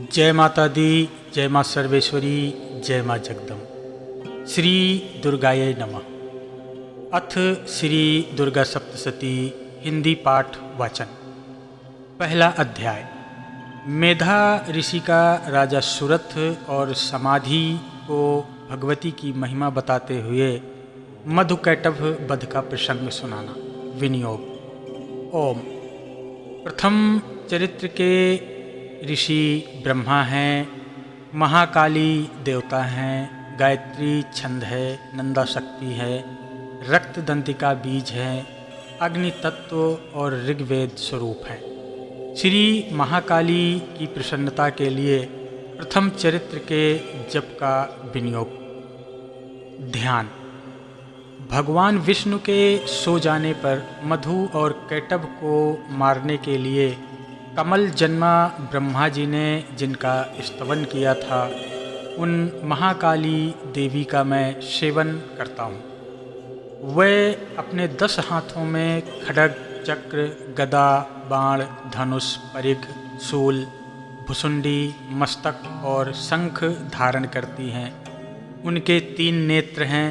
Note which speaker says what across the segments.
Speaker 1: जय माता दी, जय माँ सर्वेश्वरी, जय माँ जगदम। श्री दुर्गायै नमः। अथ श्री दुर्गा सप्तशती हिंदी पाठ वाचन। पहला अध्याय। मेधा ऋषि का राजा सुरथ और समाधि को भगवती की महिमा बताते हुए मधुकैटभ वध का प्रसंग सुनाना। विनियोग। ओम। प्रथम चरित्र के ऋषि ब्रह्मा हैं, महाकाली देवता हैं, गायत्री छंद है, नंदा शक्ति है, रक्त दंतिका बीज है, अग्नि तत्व और ऋग्वेद स्वरूप है। श्री महाकाली की प्रसन्नता के लिए प्रथम चरित्र के जप का विनियोग। ध्यान। भगवान विष्णु के सो जाने पर मधु और कैटभ को मारने के लिए कमल जन्मा ब्रह्मा जी ने जिनका स्तवन किया था, उन महाकाली देवी का मैं सेवन करता हूँ। वे अपने 10 हाथों में खड्ग, चक्र, गदा, बाण, धनुष, परिघ, शूल, भुसुंडी, मस्तक और शंख धारण करती हैं। उनके 3 नेत्र हैं।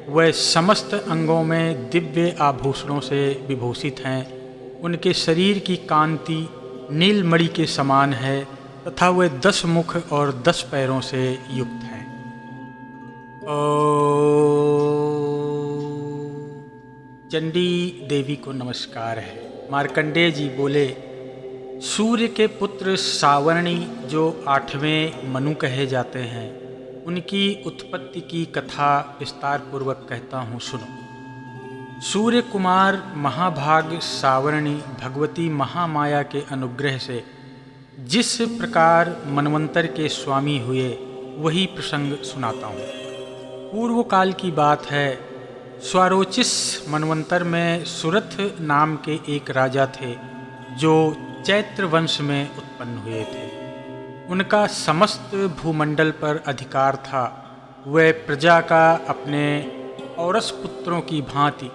Speaker 1: वे समस्त अंगों में दिव्य आभूषणों से विभूषित हैं। उनके शरीर की कांति नीलमणि के समान है तथा वे 10 मुख और 10 पैरों से युक्त हैं। चंडी देवी को नमस्कार है। मार्कंडेय जी बोले, सूर्य के पुत्र सावर्णी जो 8वें मनु कहे जाते हैं, उनकी उत्पत्ति की कथा विस्तार पूर्वक कहता हूँ, सुनो। सूर्य कुमार महाभाग सावर्णी भगवती महामाया के अनुग्रह से जिस प्रकार मनवंतर के स्वामी हुए, वही प्रसंग सुनाता हूँ। पूर्व काल की बात है। स्वारोचिस मनवंतर में सुरथ नाम के एक राजा थे जो चैत्र वंश में उत्पन्न हुए थे। उनका समस्त भूमंडल पर अधिकार था। वे प्रजा का अपने औरस पुत्रों की भांति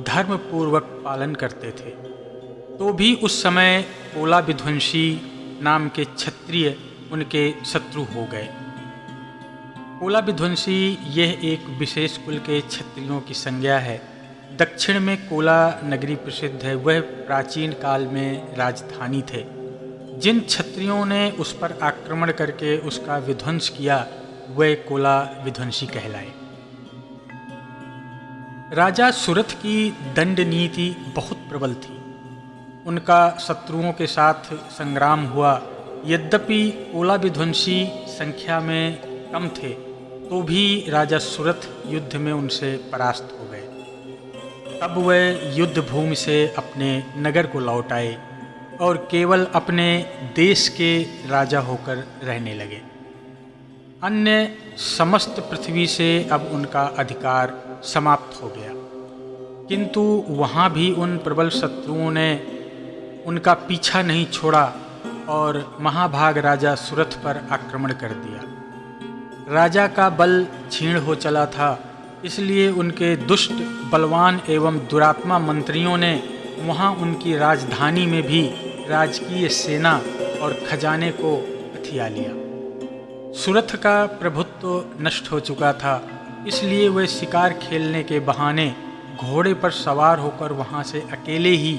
Speaker 1: धर्मपूर्वक पालन करते थे। तो भी उस समय कोला विध्वंसी नाम के क्षत्रिय उनके शत्रु हो गए। कोला विध्वंसी यह एक विशेष कुल के क्षत्रियों की संज्ञा है। दक्षिण में कोला नगरी प्रसिद्ध है। वह प्राचीन काल में राजधानी थे। जिन क्षत्रियों ने उस पर आक्रमण करके उसका विध्वंस किया, वे कोला विध्वंसी कहलाए। राजा सुरथ की दंड नीति बहुत प्रबल थी। उनका शत्रुओं के साथ संग्राम हुआ। यद्यपि कोला विध्वंसी संख्या में कम थे, तो भी राजा सुरथ युद्ध में उनसे परास्त हो गए। तब वे युद्ध भूमि से अपने नगर को लौट आए और केवल अपने देश के राजा होकर रहने लगे। अन्य समस्त पृथ्वी से अब उनका अधिकार समाप्त हो गया। किंतु वहाँ भी उन प्रबल शत्रुओं ने उनका पीछा नहीं छोड़ा और महाभाग राजा सुरथ पर आक्रमण कर दिया। राजा का बल क्षीण हो चला था, इसलिए उनके दुष्ट, बलवान एवं दुरात्मा मंत्रियों ने वहाँ उनकी राजधानी में भी राजकीय सेना और खजाने को हथिया लिया। सुरथ का प्रभुत्व नष्ट हो चुका था, इसलिए वे शिकार खेलने के बहाने घोड़े पर सवार होकर वहाँ से अकेले ही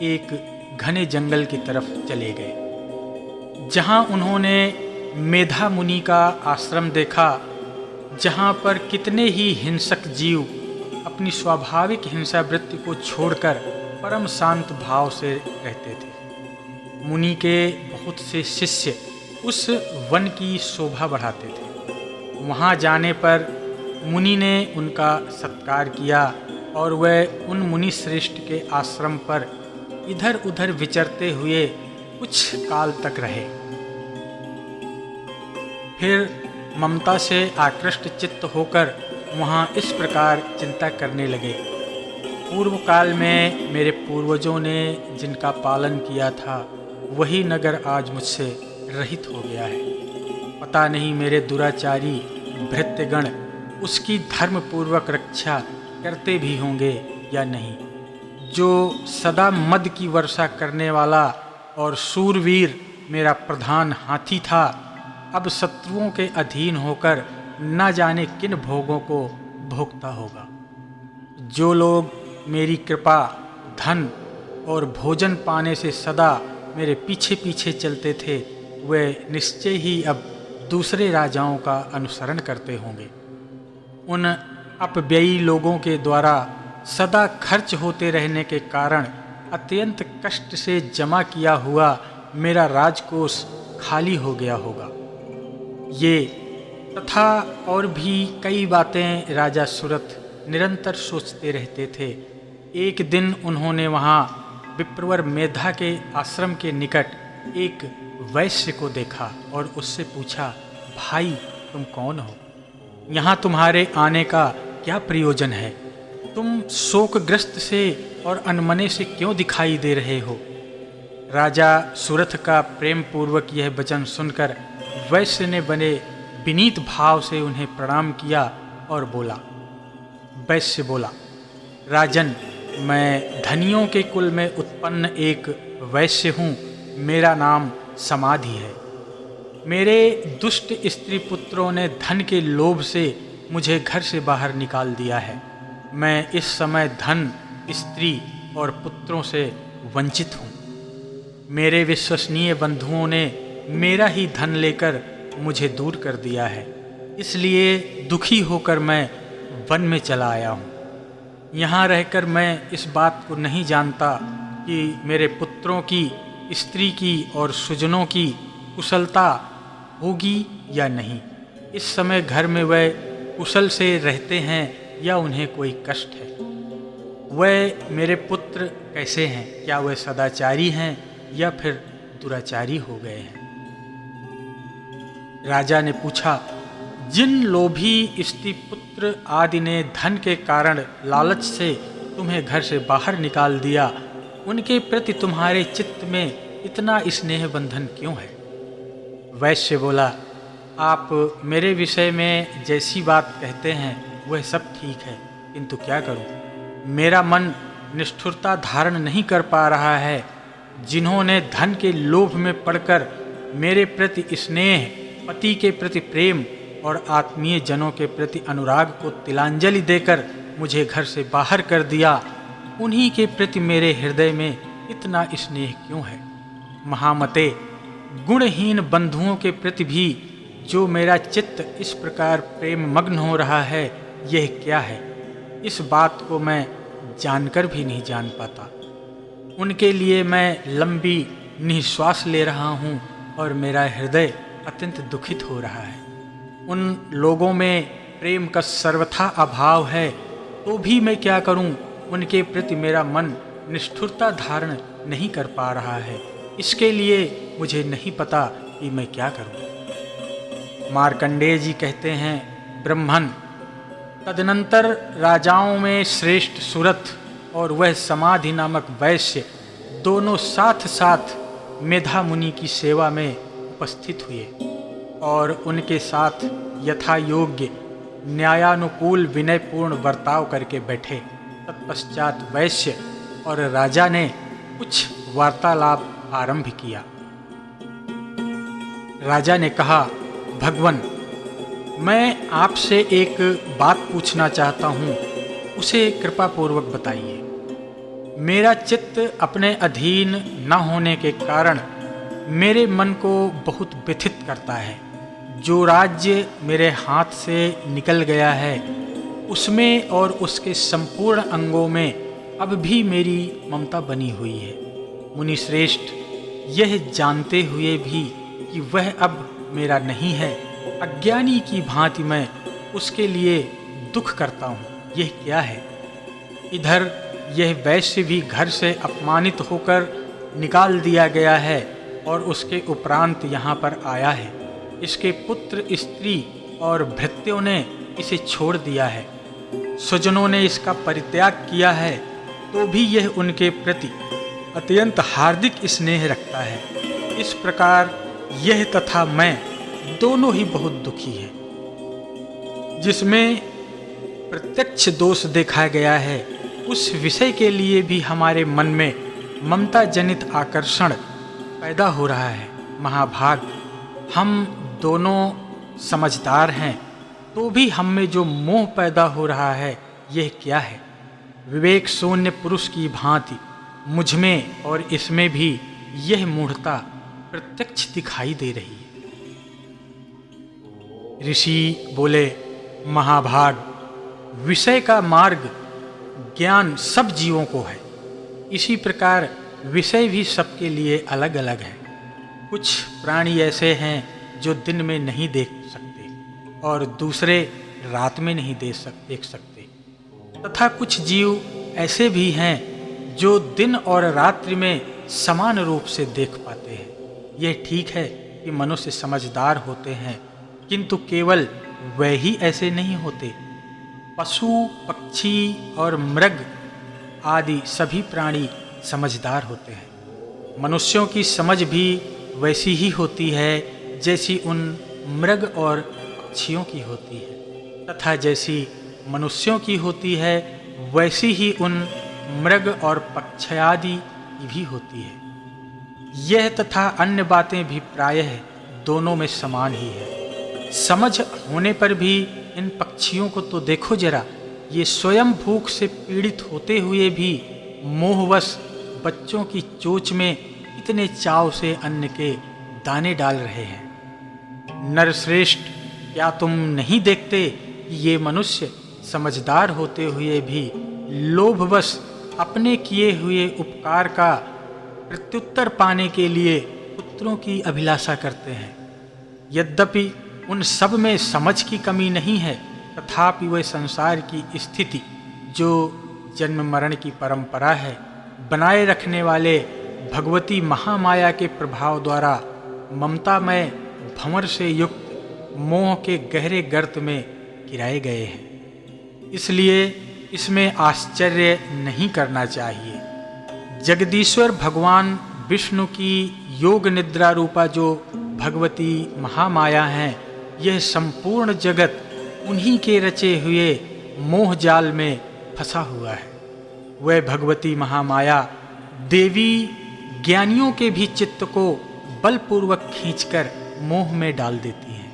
Speaker 1: एक घने जंगल की तरफ चले गए, जहाँ उन्होंने मेधा मुनि का आश्रम देखा, जहाँ पर कितने ही हिंसक जीव अपनी स्वाभाविक हिंसा वृत्ति को छोड़कर परम शांत भाव से रहते थे। मुनि के बहुत से शिष्य उस वन की शोभा बढ़ाते थे। वहाँ जाने पर मुनि ने उनका सत्कार किया और वह उन मुनि श्रेष्ठ के आश्रम पर इधर उधर विचरते हुए कुछ काल तक रहे। फिर ममता से आकृष्ट चित्त होकर वहाँ इस प्रकार चिंता करने लगे, पूर्व काल में मेरे पूर्वजों ने जिनका पालन किया था, वही नगर आज मुझसे रहित हो गया है। पता नहीं मेरे दुराचारी भृत्यगण उसकी धर्मपूर्वक रक्षा करते भी होंगे या नहीं। जो सदा मद की वर्षा करने वाला और सूरवीर मेरा प्रधान हाथी था, अब शत्रुओं के अधीन होकर न जाने किन भोगों को भोगता होगा। जो लोग मेरी कृपा, धन और भोजन पाने से सदा मेरे पीछे पीछे चलते थे, वे निश्चय ही अब दूसरे राजाओं का अनुसरण करते होंगे। उन अपव्ययी लोगों के द्वारा सदा खर्च होते रहने के कारण अत्यंत कष्ट से जमा किया हुआ मेरा राजकोष खाली हो गया होगा। ये तथा और भी कई बातें राजा सुरथ निरंतर सोचते रहते थे। एक दिन उन्होंने वहाँ विप्रवर मेधा के आश्रम के निकट एक वैश्य को देखा और उससे पूछा, भाई तुम कौन हो? यहाँ तुम्हारे आने का क्या प्रयोजन है? तुम शोकग्रस्त से और अनमने से क्यों दिखाई दे रहे हो? राजा सुरथ का प्रेम पूर्वक यह वचन सुनकर वैश्य ने बड़े विनीत भाव से उन्हें प्रणाम किया और बोला। वैश्य बोला, राजन, मैं धनियों के कुल में उत्पन्न एक वैश्य हूँ। मेरा नाम समाधि है। मेरे दुष्ट स्त्री पुत्रों ने धन के लोभ से मुझे घर से बाहर निकाल दिया है। मैं इस समय धन, स्त्री और पुत्रों से वंचित हूँ। मेरे विश्वसनीय बंधुओं ने मेरा ही धन लेकर मुझे दूर कर दिया है, इसलिए दुखी होकर मैं वन में चला आया हूँ। यहाँ रहकर मैं इस बात को नहीं जानता कि मेरे पुत्रों की, स्त्री की और सुजनों की कुशलता होगी या नहीं। इस समय घर में वे कुशल से रहते हैं या उन्हें कोई कष्ट है? वे मेरे पुत्र कैसे हैं? क्या वे सदाचारी हैं या फिर दुराचारी हो गए हैं? राजा ने पूछा, जिन लोभी स्त्री पुत्र आदि ने धन के कारण लालच से तुम्हें घर से बाहर निकाल दिया, उनके प्रति तुम्हारे चित्त में इतना स्नेह बंधन क्यों है? वैश्य बोला, आप मेरे विषय में जैसी बात कहते हैं वह सब ठीक है, किंतु क्या करूं? मेरा मन निष्ठुरता धारण नहीं कर पा रहा है। जिन्होंने धन के लोभ में पड़कर मेरे प्रति स्नेह, पति के प्रति प्रेम और आत्मीय जनों के प्रति अनुराग को तिलांजलि देकर मुझे घर से बाहर कर दिया, उन्हीं के प्रति मेरे हृदय में इतना स्नेह क्यों है? महामते, गुणहीन बंधुओं के प्रति भी जो मेरा चित्त इस प्रकार प्रेम मग्न हो रहा है, यह क्या है? इस बात को मैं जानकर भी नहीं जान पाता। उनके लिए मैं लंबी निश्वास ले रहा हूँ और मेरा हृदय अत्यंत दुखित हो रहा है। उन लोगों में प्रेम का सर्वथा अभाव है, तो भी मैं क्या करूं? उनके प्रति मेरा मन निष्ठुरता धारण नहीं कर पा रहा है। इसके लिए मुझे नहीं पता कि मैं क्या करूं। मार्कंडेय जी कहते हैं, ब्रह्मन, तदनंतर राजाओं में श्रेष्ठ सुरथ और वह समाधि नामक वैश्य दोनों साथ साथ मेधा मुनि की सेवा में उपस्थित हुए और उनके साथ यथा योग्य न्यायानुकूल विनयपूर्ण बर्ताव करके बैठे। तत्पश्चात वैश्य और राजा ने कुछ वार्तालाप आरंभ किया। राजा ने कहा, भगवन, मैं आपसे एक बात पूछना चाहता हूँ, उसे कृपा पूर्वक बताइए। मेरा चित्त अपने अधीन न होने के कारण मेरे मन को बहुत व्यथित करता है। जो राज्य मेरे हाथ से निकल गया है, उसमें और उसके संपूर्ण अंगों में अब भी मेरी ममता बनी हुई है। मुनि श्रेष्ठ, यह जानते हुए भी कि वह अब मेरा नहीं है, अज्ञानी की भांति मैं उसके लिए दुख करता हूँ। यह क्या है? इधर यह वैश्य भी घर से अपमानित होकर निकाल दिया गया है और उसके उपरांत यहाँ पर आया है। इसके पुत्र, स्त्री और भृत्यों ने इसे छोड़ दिया है। स्वजनों ने इसका परित्याग किया है, तो भी यह उनके प्रति अत्यंत हार्दिक स्नेह रखता है। इस प्रकार यह तथा मैं दोनों ही बहुत दुखी हैं। जिसमें प्रत्यक्ष दोष देखा गया है, उस विषय के लिए भी हमारे मन में ममता जनित आकर्षण पैदा हो रहा है। महाभाग, हम दोनों समझदार हैं, तो भी हम में जो मोह पैदा हो रहा है यह क्या है? विवेक शून्य पुरुष की भांति मुझ में और इसमें भी यह मूढ़ता प्रत्यक्ष दिखाई दे रही है। ऋषि बोले, महाभाग, विषय का मार्ग ज्ञान सब जीवों को है। इसी प्रकार विषय भी सबके लिए अलग अलग है। कुछ प्राणी ऐसे हैं जो दिन में नहीं देख सकते और दूसरे रात में नहीं देख सकते, तथा कुछ जीव ऐसे भी हैं जो दिन और रात्रि में समान रूप से देख पाते हैं। यह ठीक है कि मनुष्य समझदार होते हैं, किंतु केवल वे ही ऐसे नहीं होते। पशु, पक्षी और मृग आदि सभी प्राणी समझदार होते हैं। मनुष्यों की समझ भी वैसी ही होती है जैसी उन मृग और पक्षियों की होती है, तथा जैसी मनुष्यों की होती है वैसी ही उन मृग और पक्षादि की भी होती है। यह तथा अन्य बातें भी प्रायः दोनों में समान ही है। समझ होने पर भी इन पक्षियों को तो देखो जरा, ये स्वयं भूख से पीड़ित होते हुए भी मोहवश बच्चों की चोंच में इतने चाव से अन्न के दाने डाल रहे हैं। नरश्रेष्ठ, क्या तुम नहीं देखते कि ये मनुष्य समझदार होते हुए भी लोभवश अपने किए हुए उपकार का प्रत्युत्तर पाने के लिए पुत्रों की अभिलाषा करते हैं? यद्यपि उन सब में समझ की कमी नहीं है, तथापि वे संसार की स्थिति, जो जन्म मरण की परंपरा है, बनाए रखने वाले भगवती महामाया के प्रभाव द्वारा ममतामय भंवर से युक्त मोह के गहरे गर्त में गिराए गए हैं। इसलिए इसमें आश्चर्य नहीं करना चाहिए। जगदीश्वर भगवान विष्णु की योग निद्रा रूपा जो भगवती महामाया हैं, यह संपूर्ण जगत उन्हीं के रचे हुए मोह जाल में फंसा हुआ है। वह भगवती महामाया देवी ज्ञानियों के भी चित्त को बलपूर्वक खींचकर मोह में डाल देती हैं।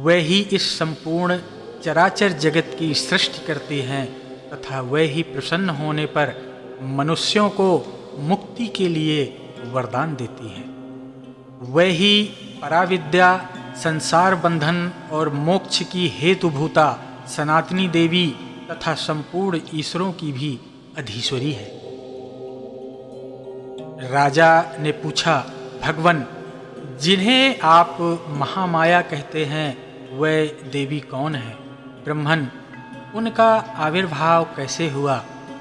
Speaker 1: वह ही इस संपूर्ण चराचर जगत की सृष्टि करती हैं, तथा वह ही प्रसन्न होने पर मनुष्यों को मुक्ति के लिए वरदान देती हैं। वह ही पराविद्या, संसार बंधन और मोक्ष की हेतुभूता सनातनी देवी तथा संपूर्ण ईश्वरों की भी अधीश्वरी है। राजा ने पूछा, भगवन, जिन्हें आप महामाया कहते हैं वह देवी कौन है? ब्रह्मन, उनका आविर्भाव कैसे हुआ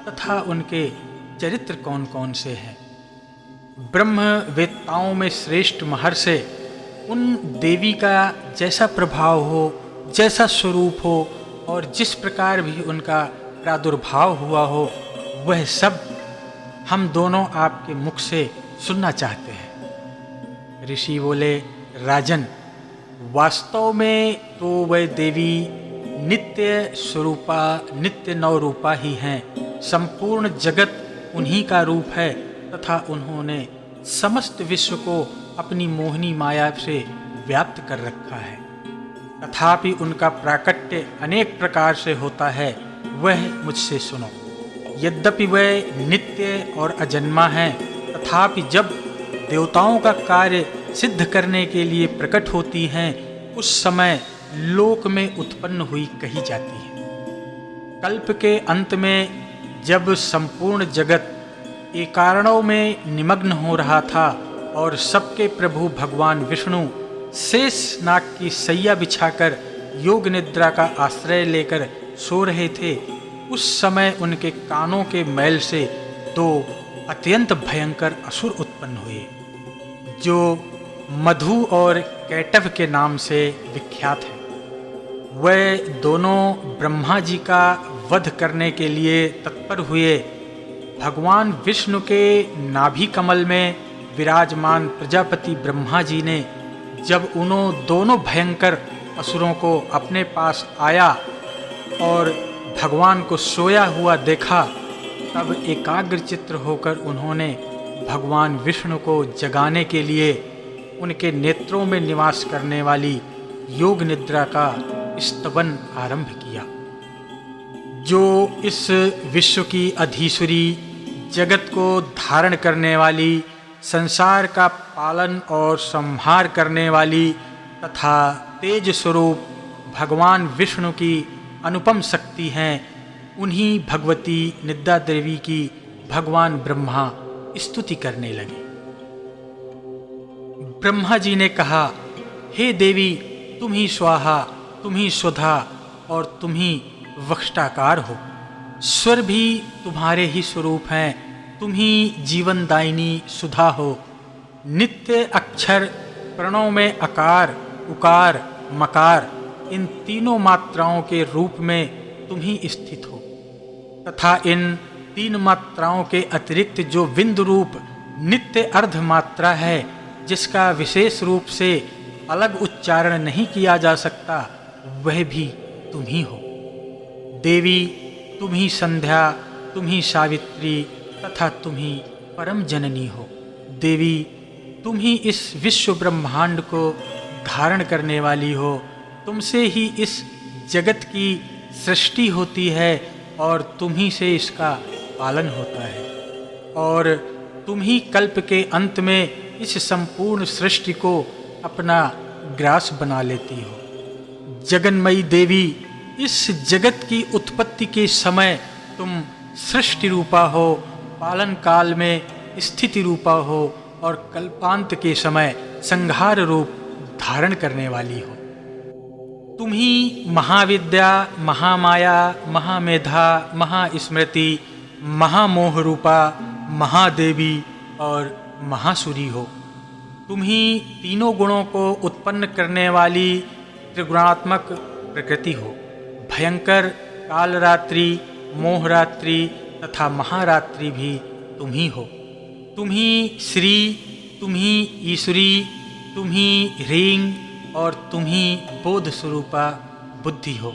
Speaker 1: तथा उनके चरित्र कौन कौन से हैं? ब्रह्म वेत्ताओं में श्रेष्ठ महर्षि उन देवी का जैसा प्रभाव हो, जैसा स्वरूप हो और जिस प्रकार भी उनका प्रादुर्भाव हुआ हो, वह सब हम दोनों आपके मुख से सुनना चाहते हैं। ऋषि बोले, राजन, वास्तव में तो वह देवी नित्य स्वरूपा, नित्य नवरूपा ही हैं। संपूर्ण जगत उन्हीं का रूप है तथा उन्होंने समस्त विश्व को अपनी मोहिनी माया से व्याप्त कर रखा है। तथापि उनका प्राकट्य अनेक प्रकार से होता है, वह मुझसे सुनो। यद्यपि वह नित्य और अजन्मा है, तथापि जब देवताओं का कार्य सिद्ध करने के लिए प्रकट होती हैं, उस समय लोक में उत्पन्न हुई कही जाती है। कल्प के अंत में जब संपूर्ण जगत एकारणों में निमग्न हो रहा था और सबके प्रभु भगवान विष्णु शेष नाग की सैया बिछाकर योग निद्रा का आश्रय लेकर सो रहे थे, उस समय उनके कानों के मैल से दो अत्यंत भयंकर असुर उत्पन्न हुए, जो मधु और कैटव के नाम से विख्यात है। वह दोनों ब्रह्मा जी का वध करने के लिए तत्पर हुए। भगवान विष्णु के नाभि कमल में विराजमान प्रजापति ब्रह्मा जी ने जब उन्हों दोनों भयंकर असुरों को अपने पास आया और भगवान को सोया हुआ देखा, तब एकाग्र चित्त होकर उन्होंने भगवान विष्णु को जगाने के लिए उनके नेत्रों में निवास करने वाली योग निद्रा का स्तवन आरंभ किया। जो इस विश्व की अधीश्वरी, जगत को धारण करने वाली, संसार का पालन और संहार करने वाली तथा तेज स्वरूप भगवान विष्णु की अनुपम शक्ति हैं, उन्हीं भगवती निद्रा देवी की भगवान ब्रह्मा स्तुति करने लगे। ब्रह्मा जी ने कहा, हे देवी, तुम ही स्वाहा, तुम ही स्वधा और तुम ही वक्षटाकार हो। स्वर भी तुम्हारे ही स्वरूप हैं, तुम ही जीवनदायिनी सुधा हो। नित्य अक्षर प्रणव में अकार, उकार, मकार, इन तीनों मात्राओं के रूप में तुम ही स्थित हो तथा इन तीन मात्राओं के अतिरिक्त जो बिंदु रूप नित्य अर्ध मात्रा है, जिसका विशेष रूप से अलग उच्चारण नहीं किया जा सकता, वह भी तुम ही हो। देवी, तुम ही संध्या, तुम ही सावित्री तथा तुम ही परम जननी हो। देवी, तुम ही इस विश्व ब्रह्मांड को धारण करने वाली हो। तुमसे ही इस जगत की सृष्टि होती है और तुम ही से इसका पालन होता है और तुम ही कल्प के अंत में इस संपूर्ण सृष्टि को अपना ग्रास बना लेती हो। जगन्मयी देवी, इस जगत की उत्पत्ति के समय तुम सृष्टि रूपा हो, पालन काल में स्थिति रूपा हो और कल्पांत के समय संहार रूप धारण करने वाली हो। तुम ही महाविद्या, महामाया, महामेधा, महास्मृति, महामोह रूपा, महादेवी और महासुरी हो। तुम ही तीनों गुणों को उत्पन्न करने वाली त्रिगुणात्मक प्रकृति हो। भयंकर कालरात्रि, मोहरात्रि तथा महारात्रि भी तुम ही हो। तुम ही श्री, तुम ही ईश्वरी, तुम ही ह्रीं और तुम ही बोध स्वरूपा बुद्धि हो।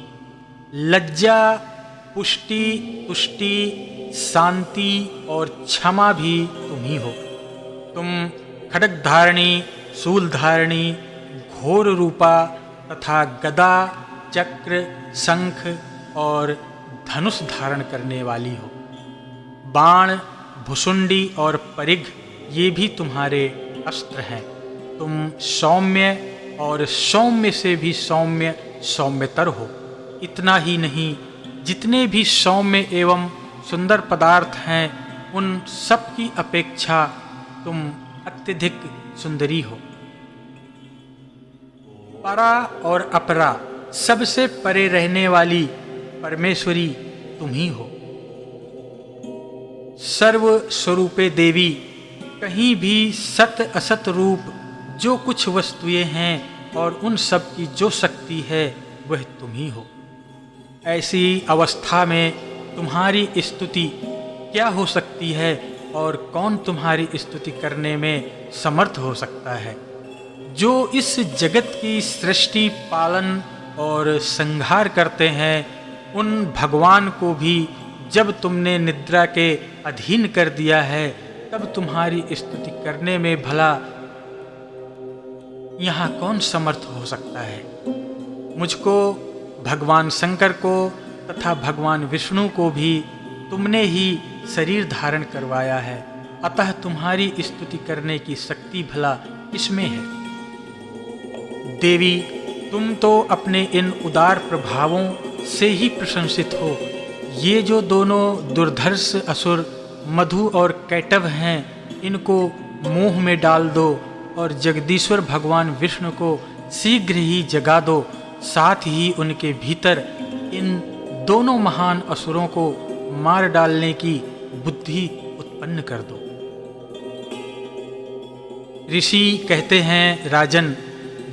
Speaker 1: लज्जा, पुष्टि, तुष्टि, शांति और क्षमा भी तुम ही हो। तुम खड्गधारिणी, शूलधारिणी, घोर रूपा तथा गदा, चक्र, शंख और धनुष धारण करने वाली हो। बाण, भुसुंडी और परिघ, ये भी तुम्हारे अस्त्र हैं। तुम सौम्य और सौम्य से भी सौम्य, सौम्यतर हो। इतना ही नहीं, जितने भी सौम्य एवं सुंदर पदार्थ हैं, उन सब की अपेक्षा तुम अत्यधिक सुंदरी हो। परा और अपरा, सबसे परे रहने वाली परमेश्वरी तुम ही हो। सर्व स्वरूपे देवी, कहीं भी सत असत रूप जो कुछ वस्तुएं हैं और उन सब की जो शक्ति है, वह तुम ही हो। ऐसी अवस्था में तुम्हारी स्तुति क्या हो सकती है और कौन तुम्हारी स्तुति करने में समर्थ हो सकता है? जो इस जगत की सृष्टि, पालन और संहार करते हैं, उन भगवान को भी जब तुमने निद्रा के अधीन कर दिया है, तब तुम्हारी स्तुति करने में भला यहाँ कौन समर्थ हो सकता है? मुझको, भगवान शंकर को तथा भगवान विष्णु को भी तुमने ही शरीर धारण करवाया है, अतः तुम्हारी स्तुति करने की शक्ति भला किसमें है? देवी, तुम तो अपने इन उदार प्रभावों से ही प्रशंसित हो। ये जो दोनों दुर्धर्ष असुर मधु और कैटभ हैं, इनको मोह में डाल दो और जगदीश्वर भगवान विष्णु को शीघ्र ही जगा दो। साथ ही उनके भीतर इन दोनों महान असुरों को मार डालने की बुद्धि उत्पन्न कर दो। ऋषि कहते हैं, राजन,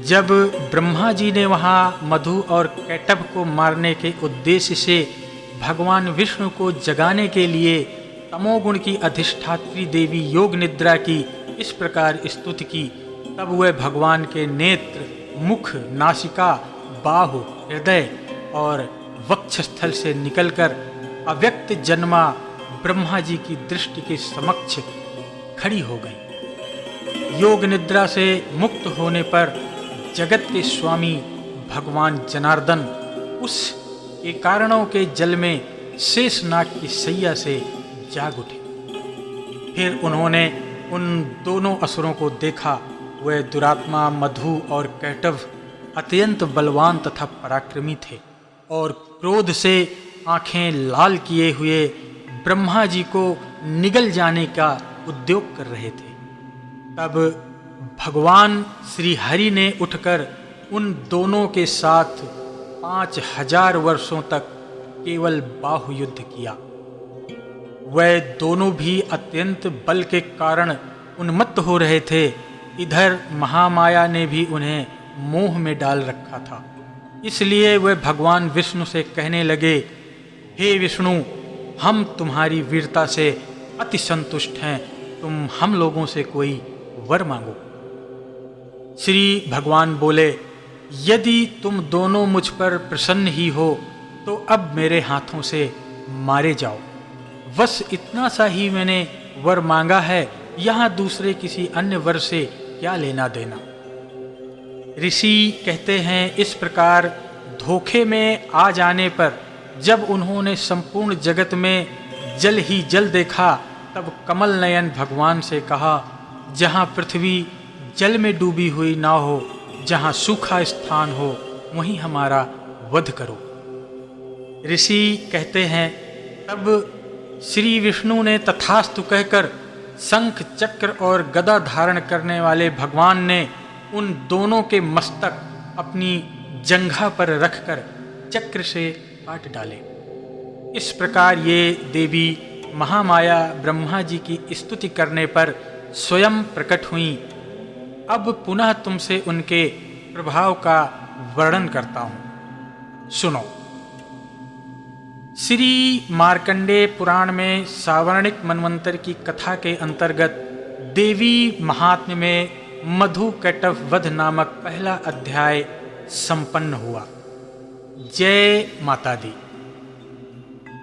Speaker 1: जब ब्रह्मा जी ने वहाँ मधु और कैटभ को मारने के उद्देश्य से भगवान विष्णु को जगाने के लिए तमोगुण की अधिष्ठात्री देवी योग निद्रा की इस प्रकार स्तुति की, तब वह भगवान के नेत्र, मुख, नासिका, बाहु, हृदय और वक्षस्थल से निकलकर अव्यक्त जन्मा ब्रह्मा जी की दृष्टि के समक्ष खड़ी हो गई। योग निद्रा से मुक्त होने पर जगत के स्वामी भगवान जनार्दन उस एकारणों के जल में शेषनाग की सैया से जाग उठे। फिर उन्होंने उन दोनों असुरों को देखा। वे दुरात्मा मधु और कैटव अत्यंत बलवान तथा पराक्रमी थे और क्रोध से आंखें लाल किए हुए ब्रह्मा जी को निगल जाने का उद्योग कर रहे थे। तब भगवान श्री हरि ने उठकर उन दोनों के साथ 5000 वर्षों तक केवल बाहु युद्ध किया। वह दोनों भी अत्यंत बल के कारण उन्मत्त हो रहे थे। इधर महामाया ने भी उन्हें मोह में डाल रखा था। इसलिए वे भगवान विष्णु से कहने लगे, हे विष्णु, हम तुम्हारी वीरता से अति संतुष्ट हैं। तुम हम लोगों से कोई वर मांगो। श्री भगवान बोले, यदि तुम दोनों मुझ पर प्रसन्न ही हो तो अब मेरे हाथों से मारे जाओ। बस इतना सा ही मैंने वर मांगा है, यहाँ दूसरे किसी अन्य वर से क्या लेना देना। ऋषि कहते हैं, इस प्रकार धोखे में आ जाने पर जब उन्होंने संपूर्ण जगत में जल ही जल देखा, तब कमल नयन भगवान से कहा, जहाँ पृथ्वी जल में डूबी हुई ना हो, जहाँ सूखा स्थान हो, वहीं हमारा वध करो। ऋषि कहते हैं, तब श्री विष्णु ने तथास्तु कहकर शंख चक्र और गदा धारण करने वाले भगवान ने उन दोनों के मस्तक अपनी जंघा पर रखकर चक्र से काट डाले। इस प्रकार ये देवी महामाया ब्रह्मा जी की स्तुति करने पर स्वयं प्रकट हुई। अब पुनः तुमसे उनके प्रभाव का वर्णन करता हूँ, सुनो। श्री मार्कंडेय पुराण में सावर्णिक मनवंतर की कथा के अंतर्गत देवी महात्म्य में मधु कैटव वध नामक पहला अध्याय संपन्न हुआ। जय माता दी।